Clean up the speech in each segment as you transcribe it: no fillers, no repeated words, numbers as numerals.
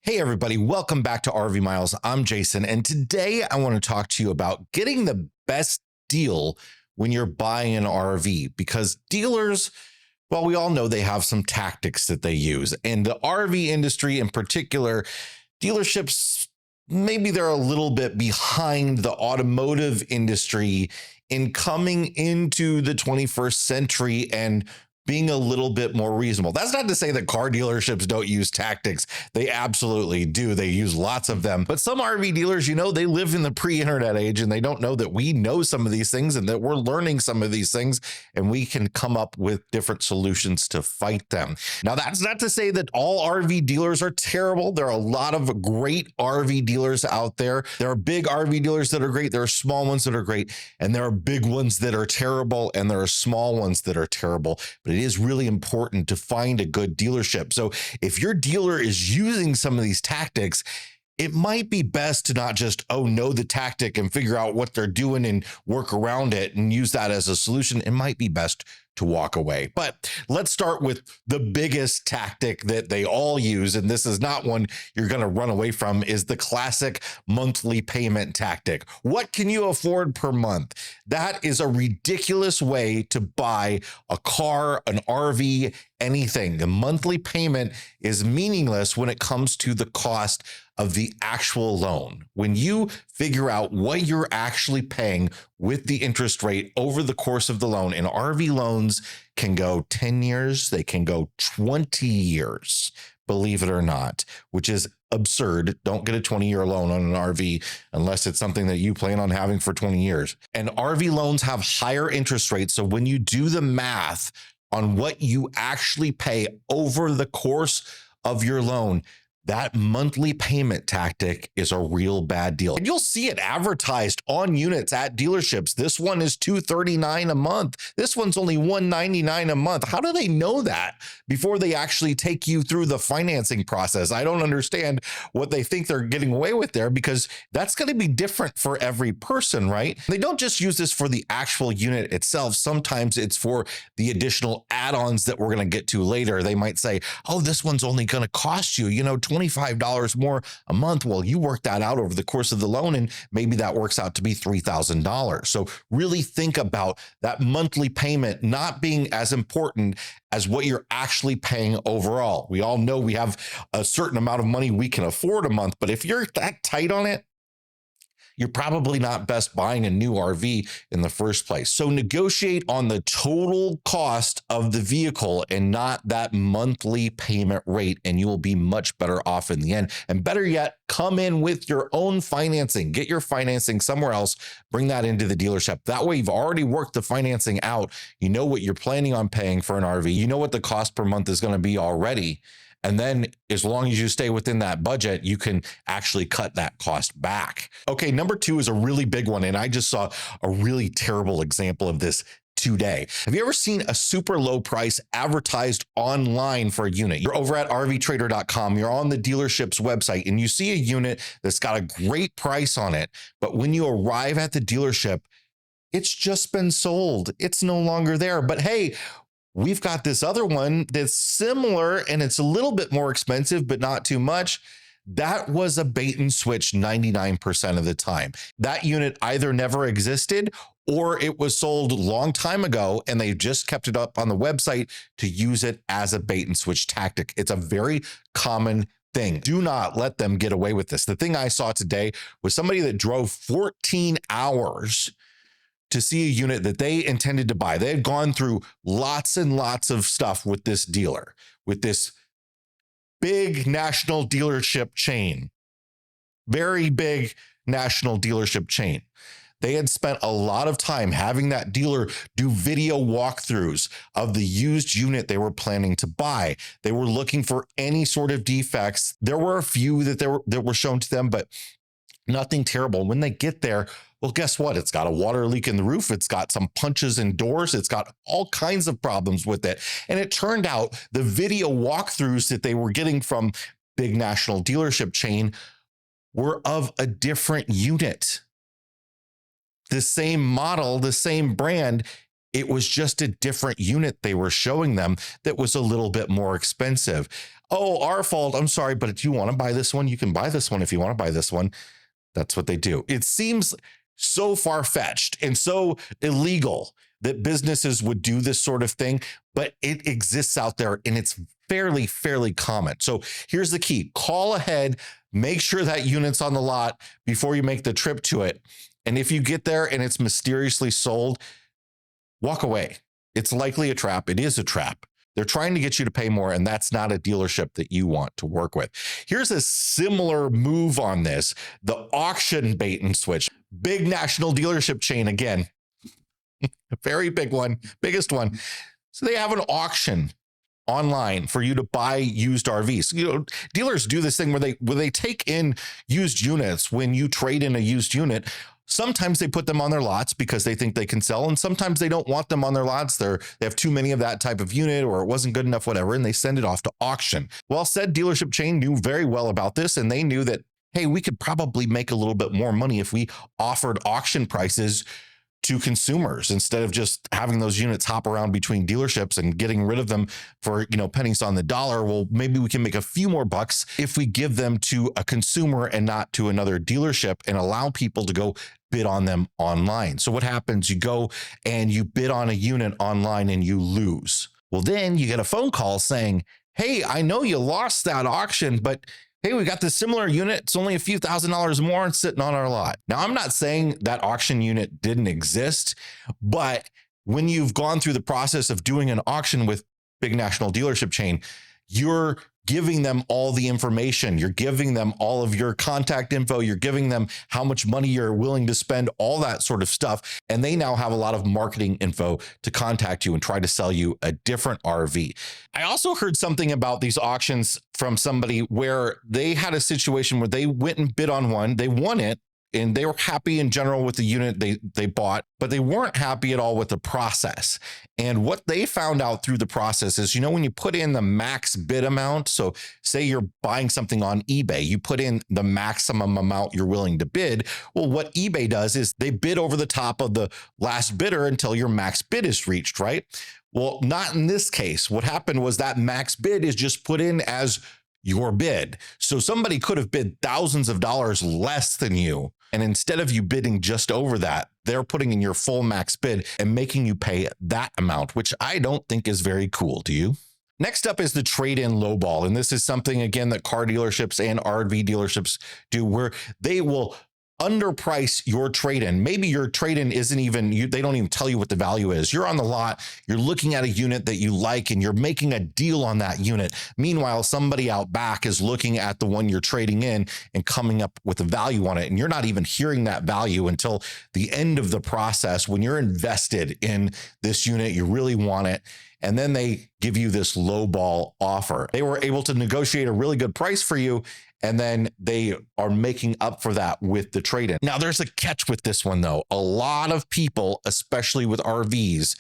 Hey, everybody, welcome back to RV Miles. I'm Jason, and today I want to talk to you about getting the best deal when you're buying an RV because dealers, well, we all know they have some tactics that they use. And the RV industry in particular, dealerships, maybe they're a little bit behind the automotive industry in coming into the 21st century and being a little bit more reasonable. That's not to say that car dealerships don't use tactics. They absolutely do. They use lots of them. But some RV dealers, they live in the pre-internet age and they don't know that we know some of these things and that we're learning some of these things and we can come up with different solutions to fight them. Now, that's not to say that all RV dealers are terrible. There are a lot of great RV dealers out there. There are big RV dealers that are great. There are small ones that are great. And there are big ones that are terrible. And there are small ones that are terrible. But it is really important to find a good dealership. So if your dealer is using some of these tactics, it might be best to not just, know the tactic and figure out what they're doing and work around it and use that as a solution. It might be best to walk away. But let's start with the biggest tactic that they all use, and this is not one you're going to run away from, is the classic monthly payment tactic. What can you afford per month? That is a ridiculous way to buy a car, an RV, anything. The monthly payment is meaningless when it comes to the cost of the actual loan. When you figure out what you're actually paying with the interest rate over the course of the loan, and RV loans can go 10 years, they can go 20 years, believe it or not, which is absurd. Don't get a 20-year loan on an RV unless it's something that you plan on having for 20 years. And RV loans have higher interest rates. So when you do the math on what you actually pay over the course of your loan, that monthly payment tactic is a real bad deal. And you'll see it advertised on units at dealerships. This one is $239 a month. This one's only $199 a month. How do they know that before they actually take you through the financing process? I don't understand what they think they're getting away with there, because that's going to be different for every person, right? They don't just use this for the actual unit itself. Sometimes it's for the additional add-ons that we're going to get to later. They might say, this one's only going to cost you, $25 more a month. Well, you work that out over the course of the loan, and maybe that works out to be $3,000. So really think about that monthly payment not being as important as what you're actually paying overall. We all know we have a certain amount of money we can afford a month, but if you're that tight on it, you're probably not best buying a new RV in the first place. So negotiate on the total cost of the vehicle and not that monthly payment rate, and you will be much better off in the end. And better yet, come in with your own financing. Get your financing somewhere else. Bring that into the dealership. That way, you've already worked the financing out. You know what you're planning on paying for an RV. You know what the cost per month is going to be already. And then as long as you stay within that budget, you can actually cut that cost back. Okay, number 2 is a really big one. And I just saw a really terrible example of this today. Have you ever seen a super low price advertised online for a unit? You're over at rvtrader.com, you're on the dealership's website, and you see a unit that's got a great price on it. But when you arrive at the dealership, it's just been sold. It's no longer there. But hey, we've got this other one that's similar and it's a little bit more expensive, but not too much. That was a bait and switch 99% of the time. That unit either never existed or it was sold a long time ago and they just kept it up on the website to use it as a bait and switch tactic. It's a very common thing. Do not let them get away with this. The thing I saw today was somebody that drove 14 hours to see a unit that they intended to buy. They had gone through lots and lots of stuff with this dealer, with this big national dealership chain, very big national dealership chain. They had spent a lot of time having that dealer do video walkthroughs of the used unit they were planning to buy. They were looking for any sort of defects. There were a few that were shown to them, but nothing terrible. When they get there, well, guess what? It's got a water leak in the roof. It's got some punches in doors. It's got all kinds of problems with it. And it turned out the video walkthroughs that they were getting from big national dealership chain were of a different unit. The same model, the same brand. It was just a different unit they were showing them that was a little bit more expensive. Oh, our fault. I'm sorry, but if you want to buy this one, you can buy this one if you want to buy this one. That's what they do. It seems so far-fetched and so illegal that businesses would do this sort of thing, but it exists out there and it's fairly common. So here's the key. Call ahead, make sure that unit's on the lot before you make the trip to it. And if you get there and it's mysteriously sold, walk away. It's likely a trap. It is a trap. They're trying to get you to pay more, and that's not a dealership that you want to work with. Here's a similar move on this, the auction bait and switch. Big national dealership chain again, a very big one, biggest one. So they have an auction online for you to buy used RVs. You know, dealers do this thing where they take in used units when you trade in a used unit. Sometimes they put them on their lots because they think they can sell, and sometimes they don't want them on their lots. They have too many of that type of unit, or it wasn't good enough, whatever, and they send it off to auction. Well, said dealership chain knew very well about this, and they knew that, hey, we could probably make a little bit more money if we offered auction prices to consumers instead of just having those units hop around between dealerships and getting rid of them for, pennies on the dollar. Well, maybe we can make a few more bucks if we give them to a consumer and not to another dealership, and allow people to go bid on them online. So what happens? You go and you bid on a unit online and you lose. Well, then you get a phone call saying, hey, I know you lost that auction, but hey, we got this similar unit. It's only a few $1,000s more and sitting on our lot. Now, I'm not saying that auction unit didn't exist, but when you've gone through the process of doing an auction with big national dealership chain, you're giving them all the information. You're giving them all of your contact info. You're giving them how much money you're willing to spend, all that sort of stuff. And they now have a lot of marketing info to contact you and try to sell you a different RV. I also heard something about these auctions from somebody where they had a situation where they went and bid on one, they won it, and they were happy in general with the unit they bought, but they weren't happy at all with the process. And what they found out through the process is, when you put in the max bid amount, so say you're buying something on eBay, you put in the maximum amount you're willing to bid. Well, what eBay does is they bid over the top of the last bidder until your max bid is reached, right? Well, not in this case. What happened was that max bid is just put in as your bid. So somebody could have bid thousands of dollars less than you. And instead of you bidding just over that, they're putting in your full max bid and making you pay that amount, which I don't think is very cool. Do you? Next up is the trade-in lowball. And this is something, again, that car dealerships and RV dealerships do, where they will underprice your trade-in. Maybe your trade-in isn't even, they don't even tell you what the value is. You're on the lot, you're looking at a unit that you like, and you're making a deal on that unit. Meanwhile, somebody out back is looking at the one you're trading in and coming up with a value on it. And you're not even hearing that value until the end of the process, when you're invested in this unit, you really want it. And then they give you this lowball offer. They were able to negotiate a really good price for you, and then they are making up for that with the trade-in. Now, there's a catch with this one, though. A lot of people, especially with RVs,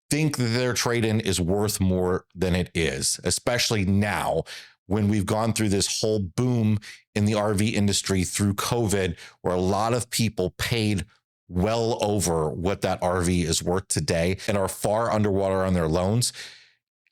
think that their trade-in is worth more than it is, especially now when we've gone through this whole boom in the RV industry through COVID, where a lot of people paid well over what that RV is worth today and are far underwater on their loans.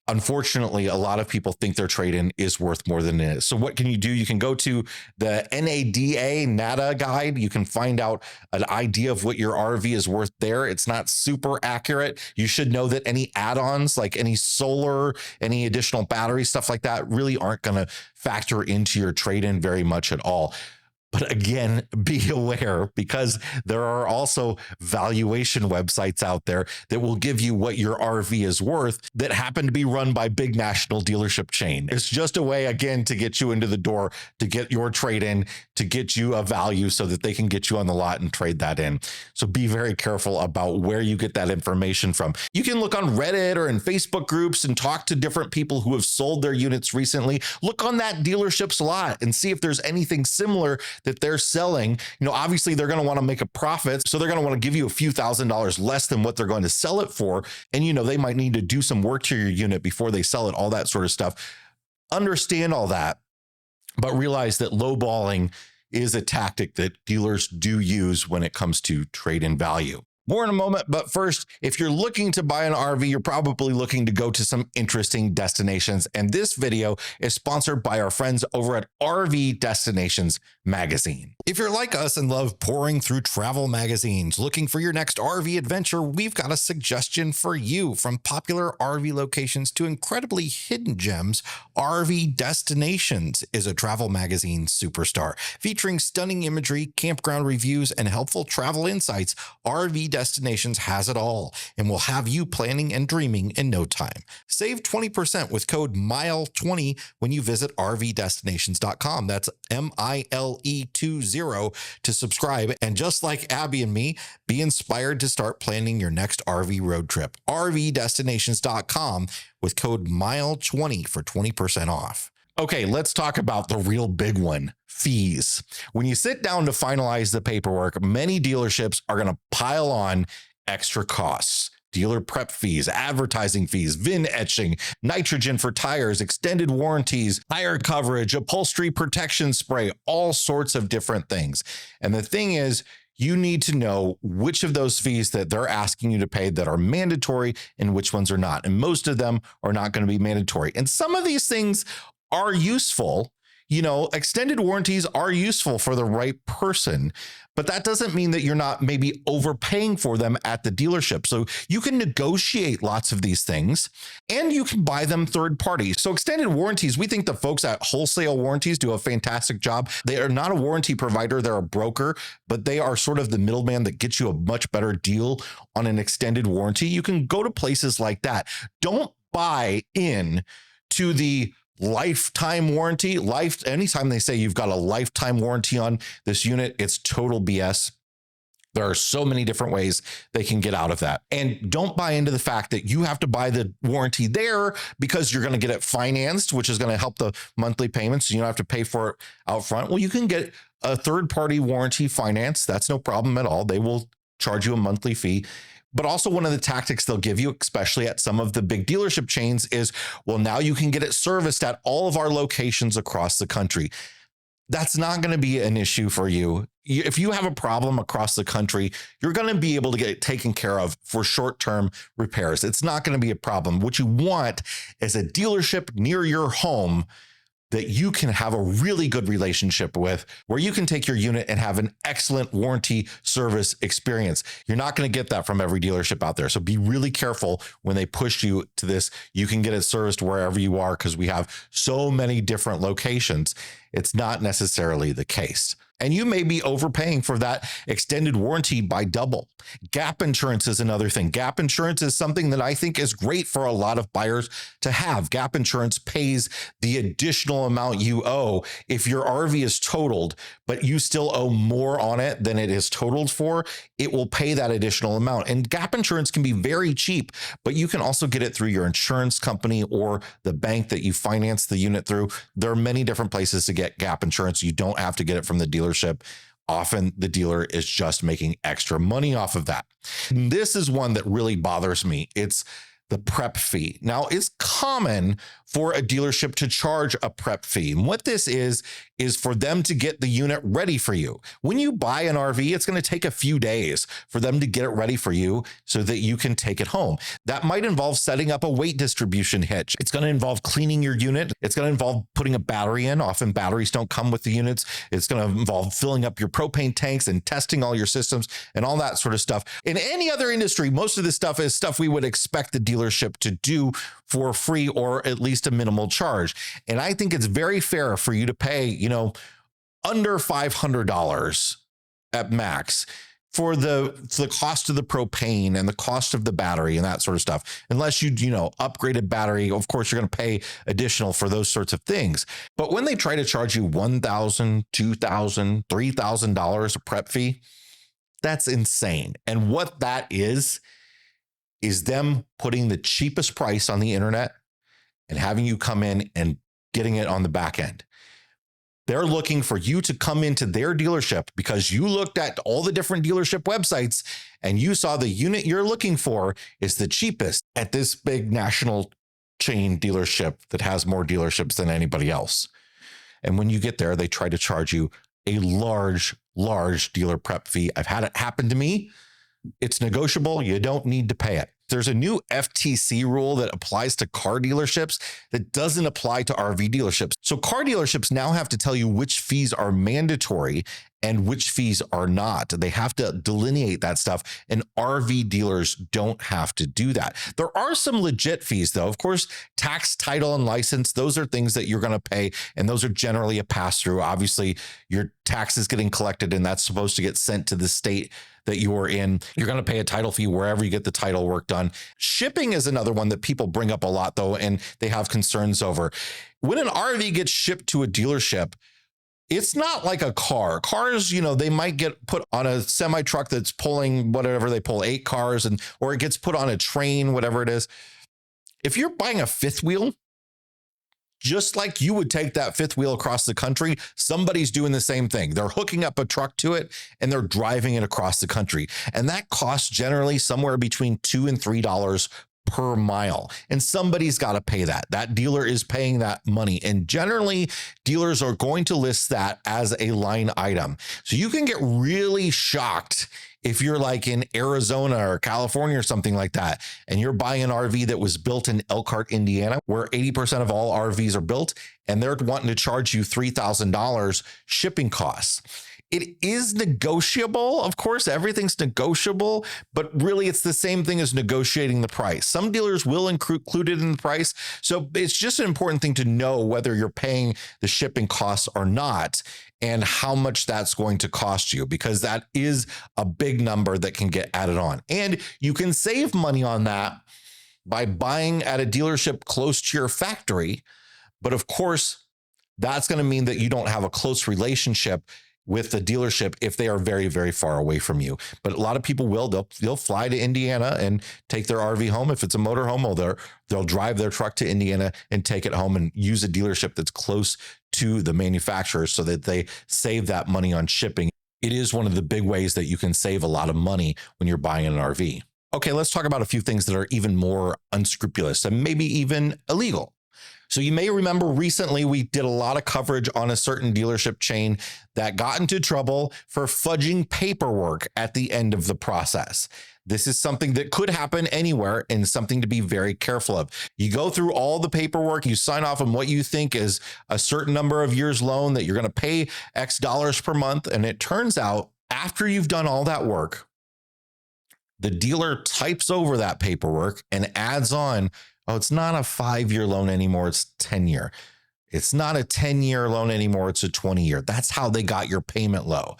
Unfortunately, a lot of people think their trade-in is worth more than it is. So what can you do? You can go to the NADA guide. You can find out an idea of what your RV is worth there. It's not super accurate. You should know that any add-ons, like any solar, any additional battery, stuff like that, really aren't going to factor into your trade-in very much at all. But again, be aware, because there are also valuation websites out there that will give you what your RV is worth that happen to be run by big national dealership chain. It's just a way, again, to get you into the door, to get your trade in, to get you a value so that they can get you on the lot and trade that in. So be very careful about where you get that information from. You can look on Reddit or in Facebook groups and talk to different people who have sold their units recently. Look on that dealership's lot and see if there's anything similar that they're selling. Obviously they're going to want to make a profit. So they're going to want to give you a few $1,000s less than what they're going to sell it for. And, they might need to do some work to your unit before they sell it, all that sort of stuff. Understand all that, but realize that lowballing is a tactic that dealers do use when it comes to trade-in value. More in a moment, but first, if you're looking to buy an RV, you're probably looking to go to some interesting destinations. And this video is sponsored by our friends over at RV Destinations Magazine. If you're like us and love pouring through travel magazines, looking for your next RV adventure, we've got a suggestion for you. From popular RV locations to incredibly hidden gems, RV Destinations is a travel magazine superstar. Featuring stunning imagery, campground reviews, and helpful travel insights, RV Destinations has it all and will have you planning and dreaming in no time. Save 20% with code MILE20 when you visit rvdestinations.com. That's MILE20 to subscribe. And just like Abby and me, be inspired to start planning your next RV road trip. rvdestinations.com with code MILE20 for 20% off. Okay, let's talk about the real big one, fees. When you sit down to finalize the paperwork, many dealerships are going to pile on extra costs. Dealer prep fees, advertising fees, VIN etching, nitrogen for tires, extended warranties, tire coverage, upholstery protection spray, all sorts of different things. And the thing is, you need to know which of those fees that they're asking you to pay that are mandatory and which ones are not. And most of them are not going to be mandatory. And some of these things are useful. You know, extended warranties are useful for the right person, but that doesn't mean that you're not maybe overpaying for them at the dealership. So you can negotiate lots of these things and you can buy them third party. So extended warranties, we think the folks at Wholesale Warranties do a fantastic job. They are not a warranty provider, they're a broker, but they are sort of the middleman that gets you a much better deal on an extended warranty. You can go to places like that. Don't buy in to the lifetime warranty. Anytime they say you've got a lifetime warranty on this unit, it's total BS. There are so many different ways they can get out of that. And don't buy into the fact that you have to buy the warranty there because you're going to get it financed, which is going to help the monthly payments. So you don't have to pay for it out front. Well, you can get a third-party warranty finance. That's no problem at all. They will charge you a monthly fee. But also one of the tactics they'll give you, especially at some of the big dealership chains, is, well, now you can get it serviced at all of our locations across the country. That's not going to be an issue for you. If you have a problem across the country, you're going to be able to get it taken care of for short-term repairs. It's not going to be a problem. What you want is a dealership near your home that you can have a really good relationship with, where you can take your unit and have an excellent warranty service experience. You're not going to get that from every dealership out there. So be really careful when they push you to this. You can get it serviced wherever you are because we have so many different locations. It's not necessarily the case. And you may be overpaying for that extended warranty by double. Gap insurance is another thing. Gap insurance is something that I think is great for a lot of buyers to have. Gap insurance pays the additional amount you owe if your RV is totaled, but you still owe more on it than it is totaled for. It will pay that additional amount. And gap insurance can be very cheap, but you can also get it through your insurance company or the bank that you finance the unit through. There are many different places to get gap insurance. You don't have to get it from the dealership. Often the dealer is just making extra money off of that. And this is one that really bothers me. It's the prep fee. Now, it's common for a dealership to charge a prep fee. And what this is for them to get the unit ready for you. When you buy an RV, it's going to take a few days for them to get it ready for you so that you can take it home. That might involve setting up a weight distribution hitch. It's going to involve cleaning your unit. It's going to involve putting a battery in. Often batteries don't come with the units. It's going to involve filling up your propane tanks and testing all your systems and all that sort of stuff. In any other industry, most of this stuff is stuff we would expect the dealership to do for free or at least a minimal charge. And I think it's very fair for you to pay, under $500 at max for the cost of the propane and the cost of the battery and that sort of stuff. Unless you upgraded battery, of course, you're going to pay additional for those sorts of things. But when they try to charge you $1,000, $2,000, $3,000 a prep fee, that's insane. And what that is them putting the cheapest price on the internet and having you come in and getting it on the back end. They're looking for you to come into their dealership because you looked at all the different dealership websites and you saw the unit you're looking for is the cheapest at this big national chain dealership that has more dealerships than anybody else. And when you get there, they try to charge you a large dealer prep fee. I've had it happen to me. It's negotiable. You don't need to pay it. There's a new FTC rule that applies to car dealerships that doesn't apply to RV dealerships. So car dealerships now have to tell you which fees are mandatory and which fees are not. They have to delineate that stuff, and RV dealers don't have to do that. There are some legit fees, though. Of course, tax, title, and license, those are things that you're going to pay, and those are generally a pass-through. Obviously, your tax is getting collected, and that's supposed to get sent to the state that you are in. You're going to pay a title fee wherever you get the title work done. Shipping is another one that people bring up a lot, though, and they have concerns over. When an RV gets shipped to a dealership, it's not like a car. Cars, they might get put on a semi truck that's pulling whatever they pull, 8 cars, or it gets put on a train, whatever it is. If you're buying a fifth wheel, just like you would take that fifth wheel across the country, somebody's doing the same thing. They're hooking up a truck to it and they're driving it across the country. And that costs generally somewhere between $2 and $3 per mile. And somebody's got to pay that. That dealer is paying that money. And generally, dealers are going to list that as a line item. So you can get really shocked if you're like in Arizona or California or something like that, and you're buying an RV that was built in Elkhart, Indiana, where 80% of all RVs are built, and they're wanting to charge you $3,000 shipping costs. It is negotiable. Of course, everything's negotiable, but really it's the same thing as negotiating the price. Some dealers will include it in the price. So it's just an important thing to know whether you're paying the shipping costs or not, and how much that's going to cost you, because that is a big number that can get added on. And you can save money on that by buying at a dealership close to your factory. But of course, that's going to mean that you don't have a close relationship with the dealership if they are very, very far away from you. But a lot of people they'll fly to Indiana and take their RV home. If it's a motorhome, or they'll drive their truck to Indiana and take it home and use a dealership that's close to the manufacturer so that they save that money on shipping. It is one of the big ways that you can save a lot of money when you're buying an RV. Okay, let's talk about a few things that are even more unscrupulous and maybe even illegal. So you may remember recently we did a lot of coverage on a certain dealership chain that got into trouble for fudging paperwork at the end of the process. This is something that could happen anywhere and something to be very careful of. You go through all the paperwork, you sign off on what you think is a certain number of years loan that you're going to pay X dollars per month. And it turns out after you've done all that work, the dealer types over that paperwork and adds on, oh, it's not a 5-year loan anymore, it's 10-year. It's not a 10-year loan anymore, it's a 20-year. That's how they got your payment low.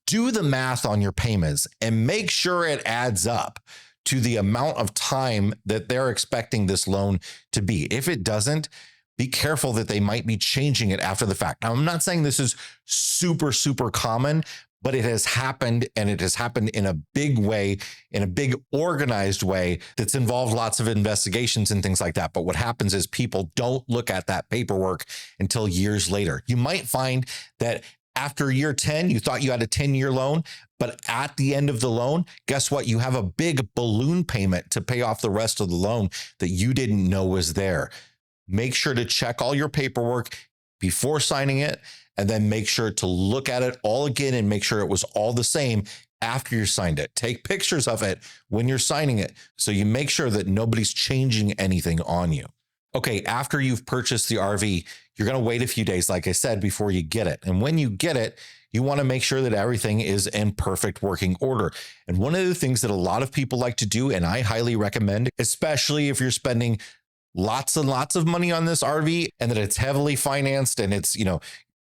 Do the math on your payments and make sure it adds up to the amount of time that they're expecting this loan to be. If it doesn't, be careful that they might be changing it after the fact. Now, I'm not saying this is super, super common, but it has happened, and it has happened in a big way, in a big organized way that's involved lots of investigations and things like that. But what happens is people don't look at that paperwork until years later. You might find that after year 10, you thought you had a 10-year loan, but at the end of the loan, guess what? You have a big balloon payment to pay off the rest of the loan that you didn't know was there. Make sure to check all your paperwork before signing it, and then make sure to look at it all again and make sure it was all the same after you signed it. Take pictures of it when you're signing it so you make sure that nobody's changing anything on you. Okay, after you've purchased the RV, you're going to wait a few days, like I said, before you get it. And when you get it, you want to make sure that everything is in perfect working order. And one of the things that a lot of people like to do, and I highly recommend, especially if you're spending lots and lots of money on this RV and that it's heavily financed and it's,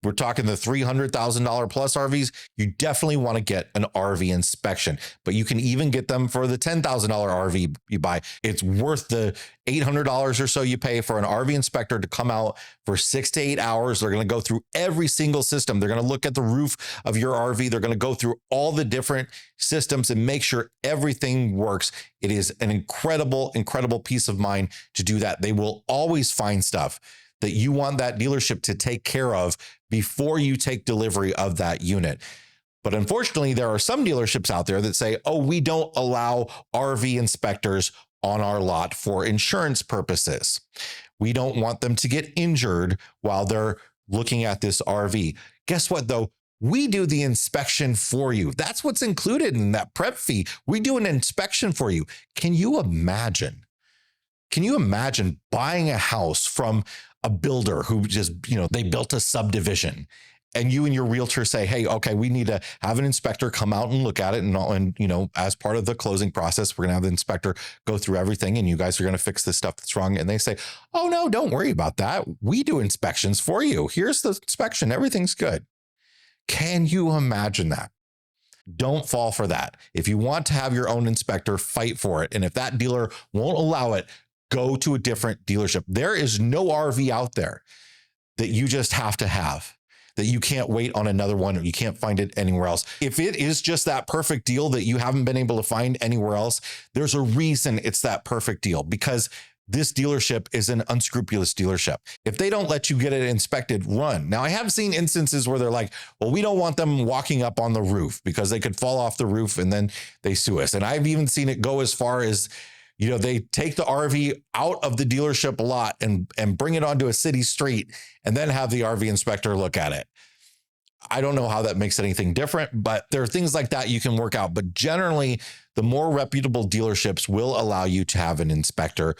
we're talking the $300,000 plus RVs, you definitely want to get an RV inspection, but you can even get them for the $10,000 RV you buy. It's worth the $800 or so you pay for an RV inspector to come out for 6 to 8 hours. They're going to go through every single system. They're going to look at the roof of your RV. They're going to go through all the different systems and make sure everything works. It is an incredible, incredible peace of mind to do that. They will always find stuff that you want that dealership to take care of before you take delivery of that unit. But unfortunately, there are some dealerships out there that say, oh, we don't allow RV inspectors on our lot for insurance purposes. We don't want them to get injured while they're looking at this RV. Guess what, though? We do the inspection for you. That's what's included in that prep fee. We do an inspection for you. Can you imagine? Can you imagine buying a house from a builder who just, they built a subdivision, and you and your realtor say, hey, okay, we need to have an inspector come out and look at it. And as part of the closing process, we're going to have the inspector go through everything, and you guys are going to fix this stuff that's wrong. And they say, oh, no, don't worry about that. We do inspections for you. Here's the inspection. Everything's good. Can you imagine that? Don't fall for that. If you want to have your own inspector, fight for it. And if that dealer won't allow it, go to a different dealership. There is no RV out there that you just have to have, that you can't wait on another one, or you can't find it anywhere else. If it is just that perfect deal that you haven't been able to find anywhere else, there's a reason it's that perfect deal, because this dealership is an unscrupulous dealership. If they don't let you get it inspected, run. Now, I have seen instances where they're like, well, we don't want them walking up on the roof because they could fall off the roof and then they sue us. And I've even seen it go as far as, they take the RV out of the dealership lot and bring it onto a city street and then have the RV inspector look at it. I don't know how that makes anything different, but there are things like that you can work out. But generally, the more reputable dealerships will allow you to have an inspector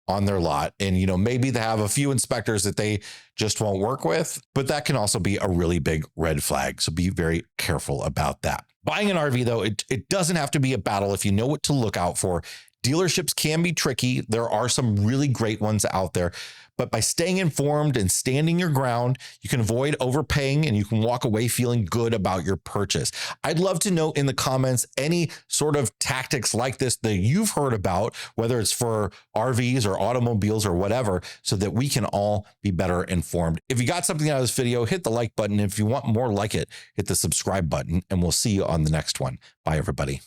on their lot. And, maybe they have a few inspectors that they just won't work with, but that can also be a really big red flag. So be very careful about that. Buying an RV, though, it doesn't have to be a battle if you know what to look out for. Dealerships can be tricky. There are some really great ones out there, but by staying informed and standing your ground, you can avoid overpaying and you can walk away feeling good about your purchase. I'd love to know in the comments any sort of tactics like this that you've heard about, whether it's for RVs or automobiles or whatever, so that we can all be better informed. If you got something out of this video, hit the like button. If you want more like it, hit the subscribe button, and we'll see you on the next one. Bye, everybody.